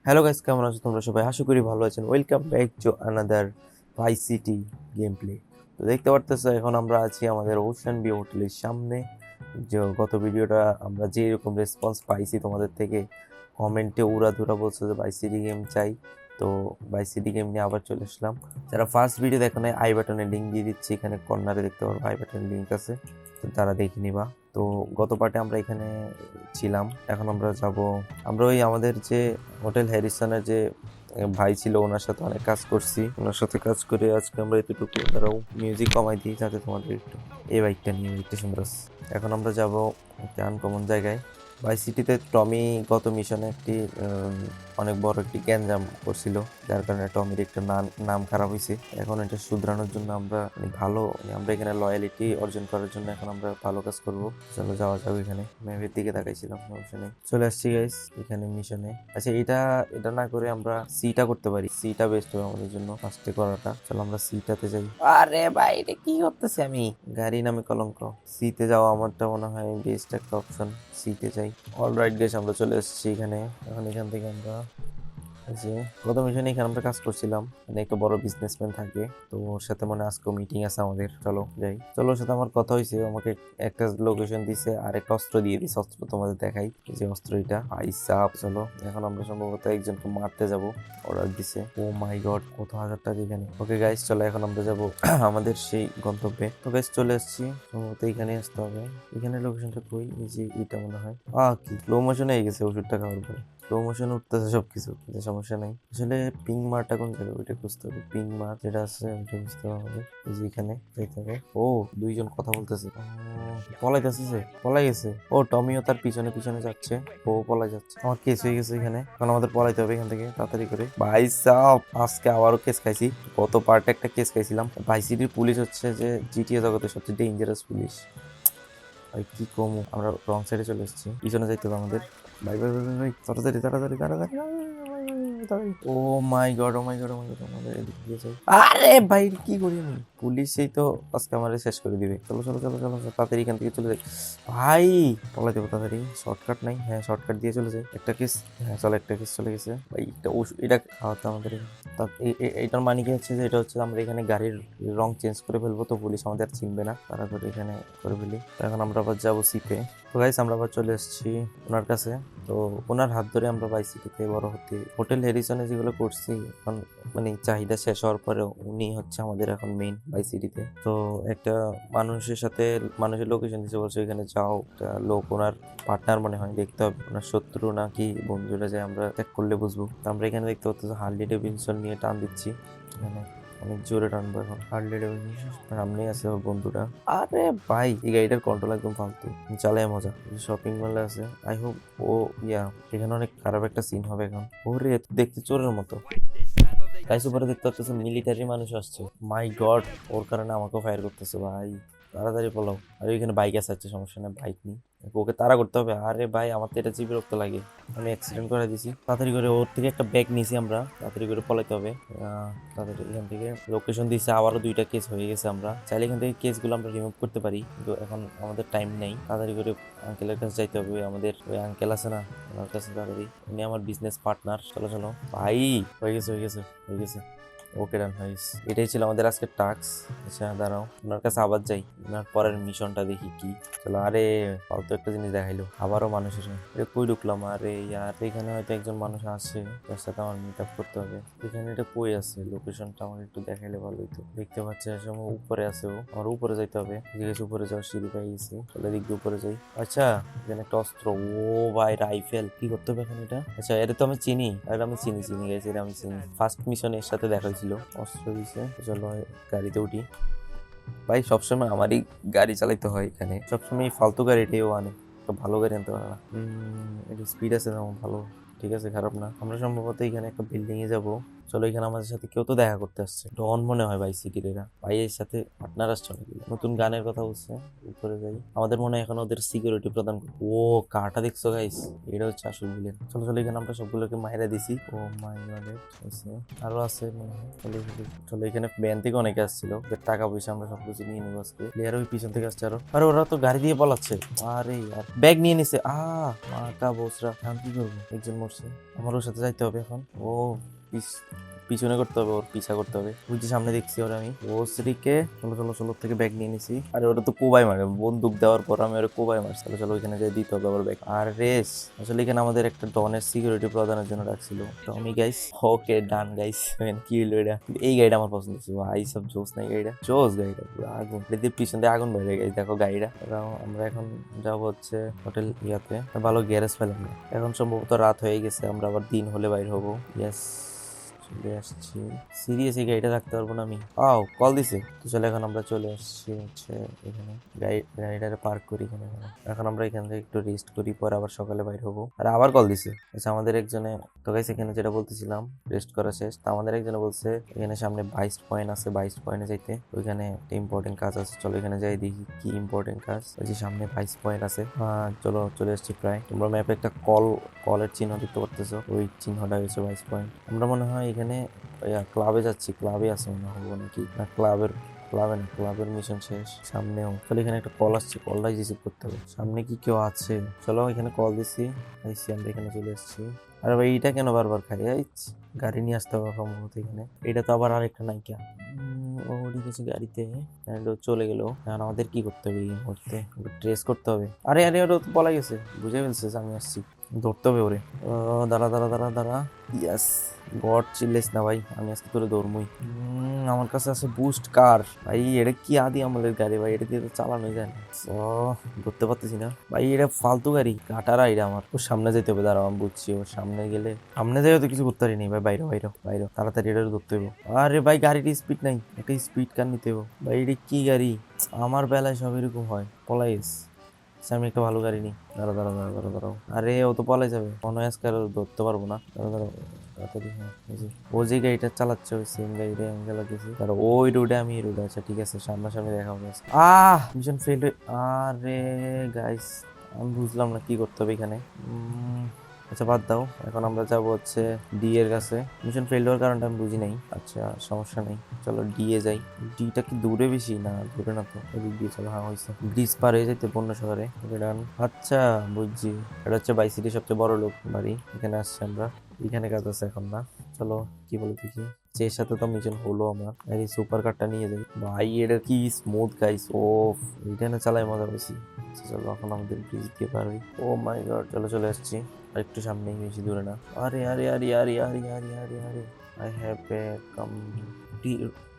Hello guys, কেমন আছো তোমরা সবাই? আশা করি ভালো আছেন। ওয়েলকাম ব্যাক টু আনাদার ভাই সিটি গেম প্লে। তো দেখতে পারতেছো এখন আমরা আছি আমাদের ওশান ভিউ হোটেলের সামনে। যে গত ভিডিওটা আমরা যে এরকম রেসপন্স পাইছি তোমাদের থেকে, কমেন্টে উড়াধুরা বলছো যে ভাই সিটি গেম চাই। তো ভাই সিটি গেম নিয়ে আবার চলে আসলাম। যারা ফার্স্ট ভিডিও দেখো নাই, আই বাটনে লিঙ্ক দিয়ে দিচ্ছি, এখানে কর্নারে দেখতে পারো আই বাটনের লিঙ্ক আছে, তো তারা দেখে নিবা। তো গত পার্টে আমরা এখানে ছিলাম, এখন আমরা যাব, আমরা ওই আমাদের যে হোটেল হ্যারিসনের যে ভাই ছিল ওনার সাথে অনেক কাজ করছি, ওনার সাথে কাজ করে আজকে আমরা এতটুকু, তারাও মিউজিক কমাই দিই যাতে তোমাদের একটু এই বাইকটা নিয়ে বাইকটা সুন্দর আছে। এখন আমরা যাব একটা আনকমন জায়গায়। ভাই সিটিতে টমি গত মিশনে একটি অনেক বড় একটি গ্যাঞ্জাম করছিল, যার কারণে টমির একটা নাম খারাপ হয়েছে। এখন এটা শুধরানোর জন্য আমরা আমরা এখানে লয়ালিটি অর্জন করার জন্য এখন আমরা ভালো কাজ করব। চলো যাওয়া যাবে। এখানে ম্যাপের দিকে তাকাইছিলাম, সমস্যা নেই। চলে আসছি গাইস এখানে মিশনে। আচ্ছা, এটা এটা না করে আমরা সিটা করতে পারি, সিটা বেস্ট হবে আমাদের জন্য ফার্স্টে করাটা। চলো আমরা সিটাতে যাই। আরে ভাই, এটা কি করতেছি আমি? গাড়ি নামে কলঙ্ক। সিতে যাওয়া আমারটা মনে হয় বেস্ট একটা অপশন। সিতে যাই। অলরাইট গাইস, আমরা চলে এসেছি এখানে। এখন এখান থেকে আমরা যে গত মিশনে এখানে আমরা কাজ করছিলাম, মানে একটা বড় বিজনেসম্যান থাকে, তো ওর সাথে মনে আজকে মিটিং আছে আমাদের। চলো যাই। চলো, ওর সাথে আমার কথা হয়েছে, আমাকে একটা লোকেশন দিছে আর একটা অস্ত্র দিয়ে দিছে। অস্ত্র তোমাদের দেখাই, এই যে অস্ত্র এটা আইসাপ। চলো এখন আমরা সম্ভবত একজনকে মারতে যাব, অর্ডার দিছে। ও মাই গড, কত হাজার টাকা এখানে। ওকে গাইস, চলো এখন আমরা যাব আমাদের সেই গন্তব্যে। তো গাইস চলে এসেছি, সম্ভবত এখানে আসতে হবে। এখানে লোকেশনটা কই? এই যে এটা মনে হয়। কি স্লো মোশনে হয়ে গেছে ওষুধটা খাওয়ার পরে, স্লো মোশন উঠতেছে সবকিছু, কিন্তু সমস্যা নাই। আসলে পিং মারটা কোন জায়গায় ওইটা খুঁজতে হবে। পিং মার যেটা আছে ওইটা খুঁজতে হবে। এই যে এখানে যাইতে হবে। ও, দুইজন কথা বলতেছে। পলাইতেছে, যে পলাই গেছে। ও, টমিও তার পিছনে পিছনে যাচ্ছে। ও পলাই যাচ্ছে। আমার কেস হয়ে গেছে এখানে, এখন আমাদের পলাইতে হবে এখান থেকে তাড়াতাড়ি করে। ভাই সাব, আজকে আবারও কেস খাইছি। গত পার্টে একটা কেস খাইছিলাম। ভাই সিটির পুলিশ হচ্ছে যে জিটিএ জগতের সবচেয়ে ডেঞ্জারাস পুলিশ। ভাই কি কম, আমরা রং সাইডে চলে এসেছি, পিছনে যাইতে হবে আমাদের। ভাই ভাই ভাই ভাই ভাই, তাড়াতাড়ি তাড়াতাড়ি তাড়াতাড়ি। ও মাই গড, ও মাই গড, ও মাই গড, আমাদের এদিক দিয়ে যাই। আরে ভাই, কি করি আমি? পুলিশই তো আজকে আমাদের শেষ করে দিবে। চলো চলো চলো চলো চলো, তাড়াতাড়ি এখান থেকে চলে যাই। ভাই পলাই দেবো তাড়াতাড়ি, শর্টকাট নাই। হ্যাঁ, শর্টকাট দিয়ে চলে যাই। একটা কেস, হ্যাঁ চলো, একটা কেস চলে গেছে। ভাই এটা খাওয়াতে আমাদের এইটার মানে কি হচ্ছে যে এটা হচ্ছে আমরা এখানে গাড়ির রং চেঞ্জ করে ফেলবো, তো পুলিশ আমাদের আর চিনবে না, তারা করে এখানে করে ফেলি। তো এখন আমরা আবার যাবো সিতে। তো গাইস, আমরা আবার চলে এসেছি ওনার কাছে। তো ওনার হাত ধরে আমরা বাই সিটিতে বড় হতে, হোটেল হ্যারিসনে যেগুলো করছি, এখন মানে চাহিদা শেষ হওয়ার পরে উনি হচ্ছে আমাদের এখন মেইন বাই সিটিতে। তো একটা মানুষের সাথে, মানুষের লোকেশন দিতে বলছে, ওইখানে যাও। একটা লোক ওনার পার্টনার মনে হয়, দেখতে হবে ওনার শত্রু নাকি বন্ধুরা, যায় আমরা চেক করলে বুঝবো। তো আমরা এখানে দেখতে পাচ্ছি হার্লি ডেভিডসন নিয়ে টান দিচ্ছি এখানে, অনেক জোরে টানবো এখন। হার্লি ডেভিডসন সামনেই আছে ওর বন্ধুটা। আরে ভাই, এই গাড়িটার কন্ট্রোল একদম ফালতু, চালায় মজা। শপিং মলে আছে, আই হোপ ও এখানে অনেক খারাপ একটা সিন হবে এখন। ওরে দেখতে চোরের মতো। গাইস, উপরে দেখতে পাচ্ছেন মিলিটারি মানুষ আসছে। মাই গড, ওর কারণে আমাকেও ফায়ার করতেছে ভাই। তাড়াতাড়ি পলাও। আর ওইখানে বাইক আছে, সমস্যা নেই, বাইক নিই। ওকে তাড়া করতে হবে। আরে ভাই, আমার তো এটা বিরক্ত লাগে, আমি অ্যাক্সিডেন্ট করে দিছি। তাড়াতাড়ি করে ওর থেকে একটা ব্যাগ নিয়েছি আমরা, তাড়াতাড়ি করে পলাইতে হবে। তাড়াতাড়ি এখান থেকে লোকেশন দিয়েছে, আবারও দুইটা কেস হয়ে গেছে। আমরা চাইলে এখান থেকে কেসগুলো আমরা রিমুভ করতে পারি, কিন্তু এখন আমাদের টাইম নেই। তাড়াতাড়ি করে আঙ্কেলের কাছে যাইতে হবে। আমাদের ওই আঙ্কেল আছে না, ওনার কাছে তাড়াতাড়ি। উনি আমার বিজনেস পার্টনার। চলো চলো ভাই, হয়ে গেছে হয়ে গেছে হয়ে গেছে। ওকে ডান, নাইস। এটাই ছিল আমাদের আজকের টাস্ক। আচ্ছা দাঁড়াও, ওনার কাছে আবার যাই, ওনার পরের মিশনটা দেখি কি। চলো। আরে ফালতু একটা জিনিস দেখাইলো, আবারও মানুষ এসে। এটা কই ঢুকলাম? আরে ইয়ার, এখানে হয়তো একজন মানুষ আছে, তার সাথে আমার মিট আপ করতে হবে। এখানে এটা কই আছে? লোকেশনটা আমার একটু দেখাইলে ভালো হইতো। দেখতে পাচ্ছি সময় উপরে আছে ও, আমার উপরে যাইতে হবে। ঠিক আছে, উপরে যাওয়ার সিঁড়ি পেয়ে গেছি। চলো এদিক দিয়ে উপরে যাই। আচ্ছা, এখানে একটা অস্ত্র। ও ভাই, রাইফেল। কি করতে হবে এখন এটা? আচ্ছা, এটা তো আমি চিনি, এটা আমি চিনি চিনি গেছি, এটা আমি চিনি। ফার্স্ট মিশনে এর সাথে দেখা হয়েছিল। অস্ত্র দিছে। চলো গাড়িতে উঠি। ভাই সবসময় আমারই গাড়ি চালাইতে হয় এখানে, সবসময় এই ফালতু গাড়িটাও আনে, তো ভালো গাড়ি আনতে পারে না। একটু স্পিড আছে তেমন ভালো, ঠিক আছে, খারাপ না। আমরা সম্ভবত এখানে একটা বিল্ডিং এ যাবো। চলো, এখানে আমাদের সাথে কেউ তো দেখা করতে আসছে, ডন মনে হয় ভাই সিটির এরা। ভাই এর সাথে পার্টনার আসছে নাকি? নতুন গানের কথা বলছে। উপরে যাই, আমাদের মনে হয় এখন ওদের সিকিউরিটি প্রদান করবে। ও, কারটা দেখছো গাইস? এটা হচ্ছে আসল ভিলেন। চলো চলো, এখানে আমরা সবগুলোকে মাইরা দিছি। ও মাই গড, আরো আছে মনে হয়। চলো চলো চলো, এখানে ব্যান থেকে অনেকে আসছিল, ওদের টাকা পয়সা আমরা সবকিছু নিয়ে নিবো আজকে। প্লেয়ার ওই পিছন থেকে আসছে আরো। আরে ওরা তো গাড়ি দিয়ে পালাচ্ছে। আরে আর ব্যাগ নিয়ে নিছে। মাকা বসরা, আমি কি করবো? একজন মরছে, আমার ওর সাথে যাইতে হবে এখন। ও পিছনে করতে হবে, ওর পিছা করতে হবে। বুঝছি সামনে দেখছি ওর আমি। ও শ্রীকে চলো চলো চলো থেকে ব্যাগ নিয়ে নিছি। আরে ওটা তো কোবাই মারে, বন্দুক দেওয়ার পর আমি ওরা কোবাই মারছি। চলো চলো ওইখানে যাই দিতে হবে আবার ব্যাগ। আর রেস আসলে এখানে আমাদের একটা ডনের সিকিউরিটি প্রদানের জন্য রাখছিল টমি গাইস। ওকে ডান গাইস। কি হলো এটা? এই গাড়িটা আমার পছন্দ ছিল ভাই, সব জোস নাই গাড়িটা, জোস গাড়িটা পুরো আগুন। পিছন দিয়ে আগুন বেড়ে গেছে দেখো গাড়িটা। আমরা এখন যাবো হচ্ছে হোটেল ইয়াতে, ভালো গ্যারেজ পেলাম না। এখন সম্ভবত রাত হয়ে গেছে, আমরা আবার দিন হলে বাইর হবো। ইয়েস চলে আসছি। সিরিয়াস এই গাড়িটা রাখতে পারবো না আমি। কল দিছে তো চলে, এখন আমরা চলে আসছি হচ্ছে এখানে। গাড়িটা পার্ক করি এখানে। এখন আমরা এখান থেকে একটু রেস্ট করি, পরে আবার সকালে বাইর হবো। আর আবার কল দিছে। আচ্ছা আমাদের একজনে তো গাইস এখানে যেটা বলতেছিলাম রেস্ট করা শেষ, তো আমাদের একজনে বলছে এখানে সামনে 22 পয়েন্ট আছে, 22 পয়েন্টে যাইতে ওইখানে একটা ইম্পর্টেন্ট কাজ আছে। চলো এখানে যাই দেখি কি ইম্পর্টেন্ট কাজ। ওই যে সামনে 22 পয়েন্ট আছে। চলো চলে আসছি প্রায়। তোমরা ম্যাপে একটা কলের চিহ্ন দেখতে পারতেছো, ওই চিহ্নটা হচ্ছে 22 পয়েন্ট। আমরা মনে হয় এখানে ক্লাবে যাচ্ছি, ক্লাবে আছে মনে হবো নাকি না, ক্লাবের মিশন শেষ। সামনেও চলো এখানে একটা কল আসছে, কলটাই রিসিভ করতে হবে। সামনে কি কেউ আছে? চলো এখানে কল দিছি, আমরা এখানে চলে এসেছি। আরে ভাই এটা কেন বারবার খাই? গাড়ি নিয়ে আসতে হবে সম্ভবত এখানে। এটা তো আবার আরেকটা নাইকা। ও গেছে গাড়িতে and ও চলে গেল। এখন আমাদের কি করতে হবে? এই মুহূর্তে ট্রেস করতে হবে। আরে আরে ওরা তো পলা গেছে, বুঝে ফেলছে আমি আসছি, ধরতে হবে ওরে। দাঁড়া দাঁড়া দাঁড়া দাঁড়া। ইয়াস গড চিল্লেস না ভাই, আমি আজকে তোরে দৌড়মই। আমার কাছে আছে বুস্ট কার ভাই, এটা কি আদি আমলের গাড়ি ভাই, এটা দিয়ে তো চালানোই যায় না। ধরতে পারতেছি না ভাই, এটা ফালতু গাড়ি কাটারা। এটা আমার ওর সামনে যেতে হবে, দাঁড়াও আমি বুঝছি। ওর সামনে গেলে সামনে যাই তো কিছু করতে পারিনি ভাই। বাইরে বাইরে বাইরে তাড়াতাড়ি এটা ধরতে হবে। আরে ভাই গাড়ির স্পিড নাই, একটা স্পিড কার নিতে হবে ভাই। এটা কি গাড়ি? আমার বেলায় সব এরকম হয়, পলাইস। আমি একটা ভালো গাড়ি নিই। দাঁড়াও দাঁড়াও দাঁড়াও দাঁড়াও দাঁড়াও। আরে ও তো পলাই যাবে, মনে হয় আজকে আর ধরতে পারবো না। দাঁড়াও দাঁড়াও তাড়াতাড়ি। হ্যাঁ ও যে গাড়িটা চালাচ্ছে ওই সেম গাড়িটাই আমি চালাতেছি। তারপর ওই রোডে আমি এই রোডে। আচ্ছা ঠিক আছে, সামনাসামনি দেখা হবে। Mission fail. আরে গাইস আমি বুঝলাম না কি করতে হবে এখানে। আচ্ছা বাদ দাও, এখন আমরা যাবো হচ্ছে ডি এর কাছে। মিশন ফেল হওয়ার কারণটা আমি বুঝি নাই। আচ্ছা সমস্যা নেই, চলো ডি এ যাই। ডিটা কি দূরে বেশি? না দূরে না তো, এদিক দিয়ে চলো। হ্যাঁ হয়েছে, ব্রিজ পার হয়ে যেতে বন্য শহরে। আচ্ছা বুঝছি, এটা হচ্ছে বাই সিটির সবচেয়ে বড় লোক বাড়ি। এখানে আসছি আমরা, এখানে কাজ আছে এখন না। চলো কি বলে দেখি। এর সাথে তো মিশন হলো আমার। এই সুপার কারটা নিয়ে যাই ভাই, এটা কি স্মুথ গাইস। ও এইটা না চালাই মজা বেশি। চলো এখন আমাদের ব্রিজ দিয়ে পার হই। ও মাই গড, চলো চলে আসছি। আর একটু সামনেই, বেশি দূরে না। আরে আরে আরে আরে আরে আরে আরে আরে আই হ্যাভ এ কাম।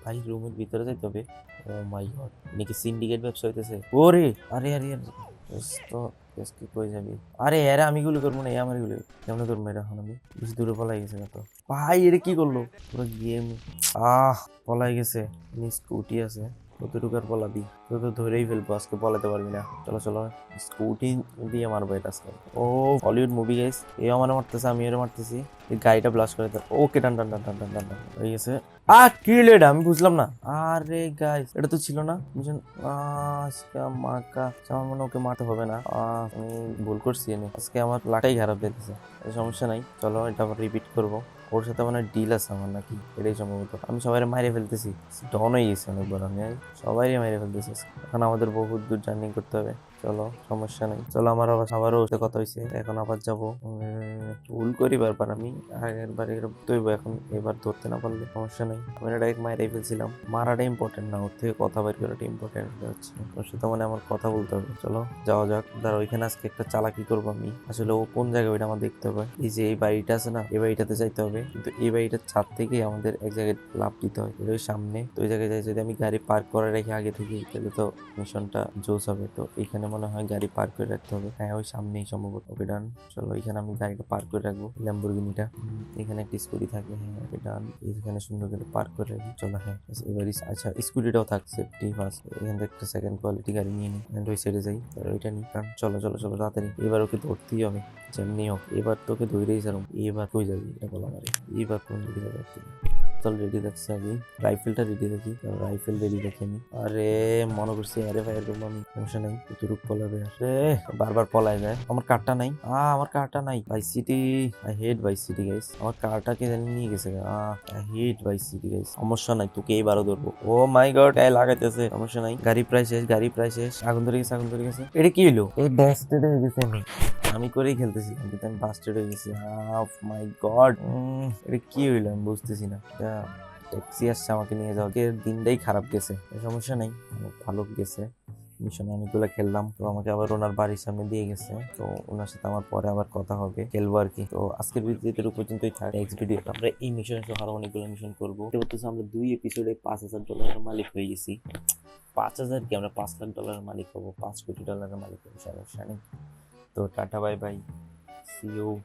ভাই রুমের ভিতরে যাইতে হবে। ও মাই গড, নাকি সিন্ডিকেট ব্যবসা হইতেছে? ওরে আরে আরে আরে তো কি কই যাবি? আরে এরা আমি গুলি করবো না, এ আমার গুলি কেমন করবো? এটা এখন আমি বেশি দূরে পলাই গেছে না তো ভাই। এটা কি করলো পুরো গেম? পলাই গেছে। স্কুটি আছে, কতটুকু আর পলাবি? তো ধরেই ফেলবো, আজকে পলাতে পারবি না। চলো চলো স্কুটি দিয়ে মারবো এটা আজকে। ও হলিউড মুভি গাইস, এ আমার মারতেছে, আমি এর মারতেছি। এই গাড়িটা ব্লাস্ট করে দাও। ওকে ডান ডান ডান ডান ডান ডান হয়ে গেছে। কি হলো এটা? আমি বুঝলাম না। আরে গাইস এটা তো ছিল না মিশন। মাকা আমার মনে ওকে মারতে হবে না। আমি ভুল করছি, আজকে আমার লাটাই খারাপ দিতেছে। সমস্যা নাই, চলো এটা আবার রিপিট করবো। ওর সাথে মানে ডিল আছে আমার নাকি, এটাই সম্ভবত। আমি সবাই মাইরে ফেলতেছি, ডন হয়ে গেছি অনেকবার আমি। সবাই মাইরে ফেলতেছি। এখন আমাদের বহুত দূর জার্নি করতে হবে। চলো সমস্যা নেই, চলো আমার আবারও কথা হয়েছে। এখন আবার যাবো। ভুল করি বারবার আমি, আগের বার ধরবো, এখন এবার ধরতে না পারলে সমস্যা নেই। আমি ডাইরেক্ট মাইরে ফেলছিলাম। মারাটা ইম্পর্টেন্ট না, ওর থেকে কথা বের করাটা ইম্পর্টেন্ট হচ্ছে। ওর সাথে মানে আমার কথা বলতে হবে। চলো যাওয়া যাক। ধরো ওইখানে আজকে একটা চালাকি করবো আমি। আসলে ও কোন জায়গায় ওইটা আমার দেখতে হবে। এই যে এই বাড়িটা আছে না, এই বাড়িটাতে যাইতে হবে। কিন্তু এই বাড়িটার ছাদ থেকে আমাদের এক জায়গায় লাভ দিতে হয়, ওই সামনে। তো ওই জায়গায় যাই, যদি আমি গাড়ি পার্ক করে রেখে আগে থেকে, তাহলে তো মিশনটা জোস হবে। তো এখানে মনে হয় গাড়ি পার্ক করে রাখতে হবে। হ্যাঁ ওই সামনেই সম্ভবত। ওকে ডান, চলো এখানে আমি গাড়িটা পার্ক করে রাখবো, ল্যাম্বরগিনিটা। এখানে একটা স্কুটি থাকে। হ্যাঁ ওকে ডান, এখানে সুন্দর করে পার্ক করে রাখি। চলো হ্যাঁ এবার আচ্ছা স্কুটিটাও থাক, সেফটি ফার্স্ট। এখান থেকে একটা সেকেন্ড কোয়ালিটি গাড়ি নিয়ে নিই, ওই সাইডে যাই। ওইটা নিই, কারণ চলো চলো চলো তাড়াতাড়ি। এবার ওকে ধরতেই হবে যেমনি হোক। এবার তোকে ধরেই ছাড়ুন। এবার কই যাবি এটা বলা মারে, এবার কোন দিকে যাবে? চল রেডি রাখছি আগে, রাইফেলটা রেডি রাখি। রাইফেল রেডি রাখি আমি। আরে মনে করছি আরে ভাই এরকম আমি, সমস্যা নাই। তুরুক পলাবে। আরে বারবার পলাই যায়। আমার কারটা নাই। আমার কারটা নাই। ভাই সিটি, আই হেট ভাই সিটি গাইস। আমার কারটা কে জানি নিয়ে গেছে। আই হেট ভাই সিটি গাইস। সমস্যা নাই, তোকে এইবারও ধরবো। ও মাই গড, লাগাইতেছে। সমস্যা নাই, গাড়ি প্রায় শেষ, গাড়ি প্রায় শেষ। আগুন ধরে গেছে, আগুন ধরে গেছে। এটা কি হলো? এই ড্যাশ হয়ে গেছে আমি। আমি করেই খেলতেছিলাম কিন্তু আমি বাস্টেড হয়ে গেছি। মাই গড, এটা কি হইলো আমি বুঝতেছি না। ট্যাক্সি আসছে আমাকে নিয়ে যাওয়া, দিনটাই খারাপ গেছে। সমস্যা নেই, অনেক ভালো গেছে। মিশন অনেকগুলো খেললাম, তো আমাকে আবার ওনার বাড়ির সামনে দিয়ে গেছে। তো ওনার সাথে আমার পরে আবার কথা হবে, খেলবো আর কি। তো আজকের ভিডিওতে পর্যন্তই থাক। নেক্সট ভিডিও আমরা এই মিশন সহ আরো অনেকগুলো মিশন করবো। আমরা 2 এপিসোডে $5,000 মালিক হয়ে গেছি। 5,000 কি, আমরা $5,00,000 মালিক হবো, $5 কোটি মালিক হবো, সমস্যা নেই। তো tata, bye bye, see you.